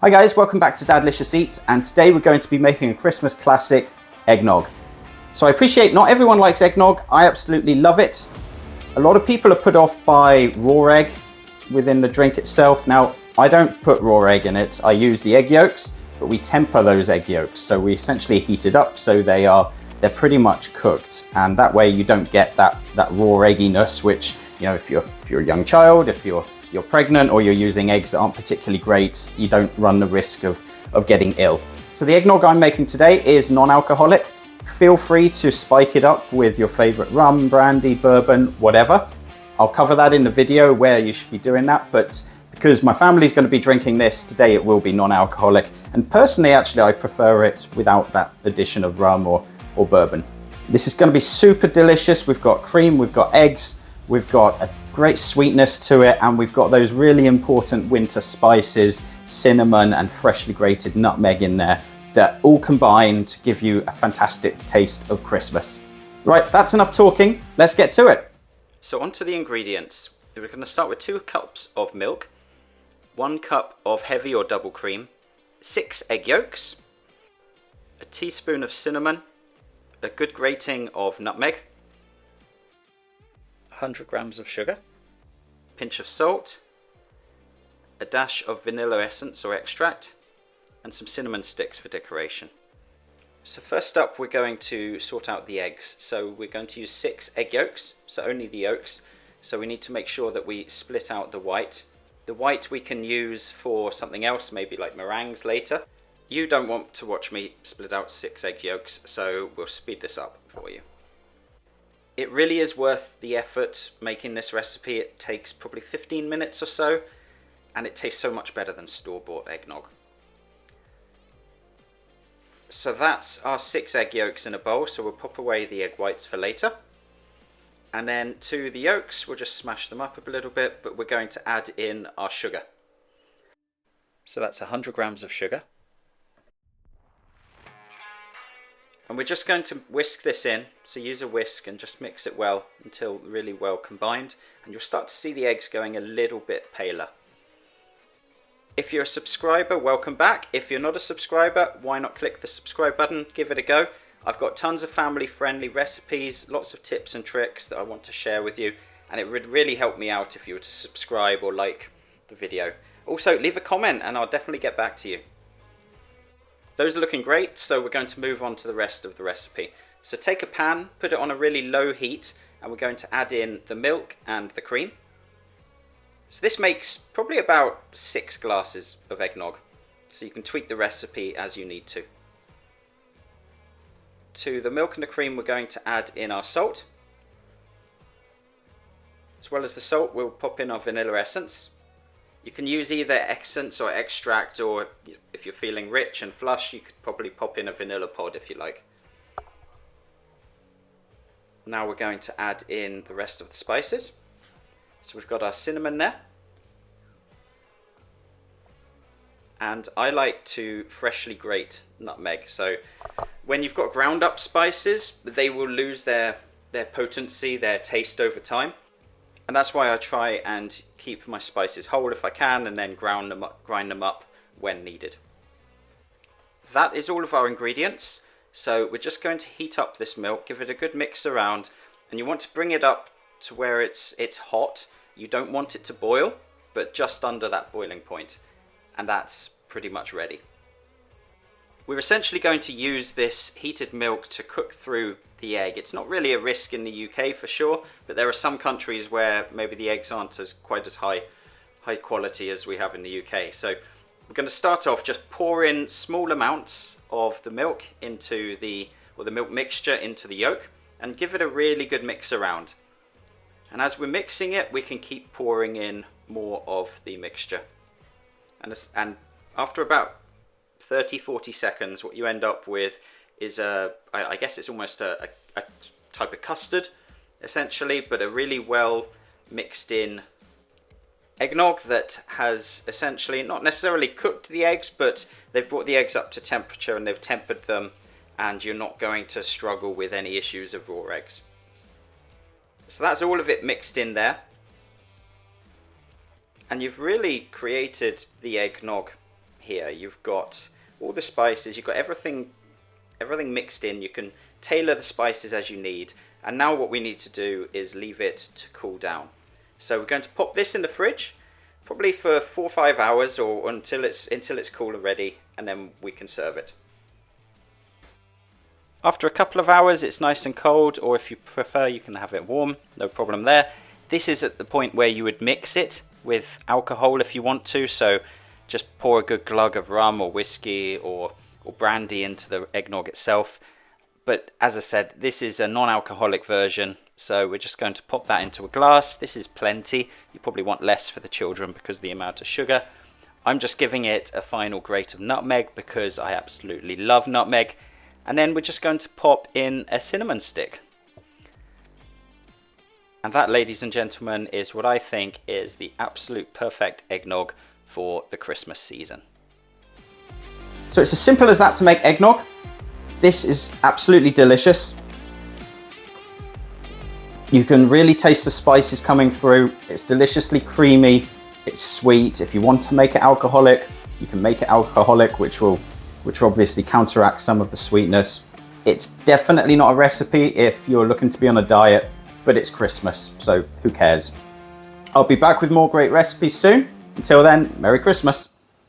Hi guys, welcome back to Dadlicious Eats, and today we're going to be making a Christmas classic, eggnog. So I appreciate not everyone likes eggnog. I absolutely love it. A lot of people are put off by raw egg within the drink itself. Now, I don't put raw egg in it. I use the egg yolks, but we temper those egg yolks. So we essentially heat it up so they're pretty much cooked, and that way you don't get that raw egginess, which, you know, if you're a young child, if you're pregnant, or you're using eggs that aren't particularly great, you don't run the risk of getting ill. So the eggnog I'm making today is non-alcoholic. Feel free to spike it up with your favorite rum, brandy, bourbon, whatever. I'll cover that in the video where you should be doing that, but because my family's going to be drinking this today, it will be non-alcoholic. And personally, actually, I prefer it without that addition of rum or bourbon. This is going to be super delicious. We've got cream, we've got eggs, we've got a great sweetness to it, and we've got those really important winter spices, cinnamon and freshly grated nutmeg in there, that all combine to give you a fantastic taste of Christmas. Right, that's enough talking. Let's get to it. So on to the ingredients. We're going to start with 2 cups of milk, 1 cup of heavy or double cream, 6 egg yolks, a teaspoon of cinnamon, a good grating of nutmeg, 100 grams of sugar, a pinch of salt, a dash of vanilla essence or extract, and some cinnamon sticks for decoration. So first up, we're going to sort out the eggs. So we're going to use 6 egg yolks, so only the yolks. So we need to make sure that we split out the white. The white we can use for something else, maybe like meringues later. You don't want to watch me split out 6 egg yolks, so we'll speed this up for you. It really is worth the effort making this recipe. It takes probably 15 minutes or so, and it tastes so much better than store-bought eggnog. So that's our 6 egg yolks in a bowl, so we'll pop away the egg whites for later. And then to the yolks, we'll just smash them up a little bit, but we're going to add in our sugar. So that's 100 grams of sugar. And we're just going to whisk this in, so use a whisk and just mix it well until really well combined, and you'll start to see the eggs going a little bit paler. If you're a subscriber, welcome back. If you're not a subscriber, why not click the subscribe button, give it a go. I've got tons of family-friendly recipes, lots of tips and tricks that I want to share with you, and it would really help me out if you were to subscribe or like the video. Also, leave a comment and I'll definitely get back to you. Those are looking great, so we're going to move on to the rest of the recipe. So take a pan, put it on a really low heat, and we're going to add in the milk and the cream. So this makes probably about 6 glasses of eggnog, so you can tweak the recipe as you need to. To the milk and the cream, we're going to add in our salt. As well as the salt, we'll pop in our vanilla essence. You can use either essence or extract, or if you're feeling rich and flush, you could probably pop in a vanilla pod if you like. Now we're going to add in the rest of the spices. So we've got our cinnamon there. And I like to freshly grate nutmeg. So when you've got ground up spices, they will lose their potency, their taste over time. And that's why I try and keep my spices whole if I can, and then grind them up when needed. That is all of our ingredients. So we're just going to heat up this milk, give it a good mix around, and you want to bring it up to where it's hot. You don't want it to boil, but just under that boiling point. And that's pretty much ready. We're essentially going to use this heated milk to cook through the egg. It's not really a risk in the UK for sure, but there are some countries where maybe the eggs aren't quite as high quality as we have in the UK. So we're going to start off, just pour in small amounts of the milk into the milk mixture into the yolk, and give it a really good mix around. And as we're mixing it, we can keep pouring in more of the mixture. And after about 30-40 seconds, what you end up with is I guess it's almost a type of custard, essentially, but a really well mixed in eggnog that has essentially not necessarily cooked the eggs, but they've brought the eggs up to temperature and they've tempered them, and you're not going to struggle with any issues of raw eggs. So that's all of it mixed in there. And you've really created the eggnog here. You've got all the spices, you've got everything mixed in. You can tailor the spices as you need. And now what we need to do is leave it to cool down. So we're going to pop this in the fridge, probably for 4 or 5 hours, or until it's cool and ready, and then we can serve it. After a couple of hours, it's nice and cold, or if you prefer, you can have it warm, no problem there. This is at the point where you would mix it with alcohol if you want to, so just pour a good glug of rum or whiskey or brandy into the eggnog itself. But as I said, this is a non-alcoholic version, so we're just going to pop that into a glass. This is plenty. You probably want less for the children because of the amount of sugar. I'm just giving it a final grate of nutmeg because I absolutely love nutmeg. And then we're just going to pop in a cinnamon stick. And that, ladies and gentlemen, is what I think is the absolute perfect eggnog for the Christmas season. So it's as simple as that to make eggnog. This is absolutely delicious. You can really taste the spices coming through. It's deliciously creamy. It's sweet. If you want to make it alcoholic, you can make it alcoholic, which will obviously counteract some of the sweetness. It's definitely not a recipe if you're looking to be on a diet, but it's Christmas, so who cares? I'll be back with more great recipes soon. Until then, Merry Christmas.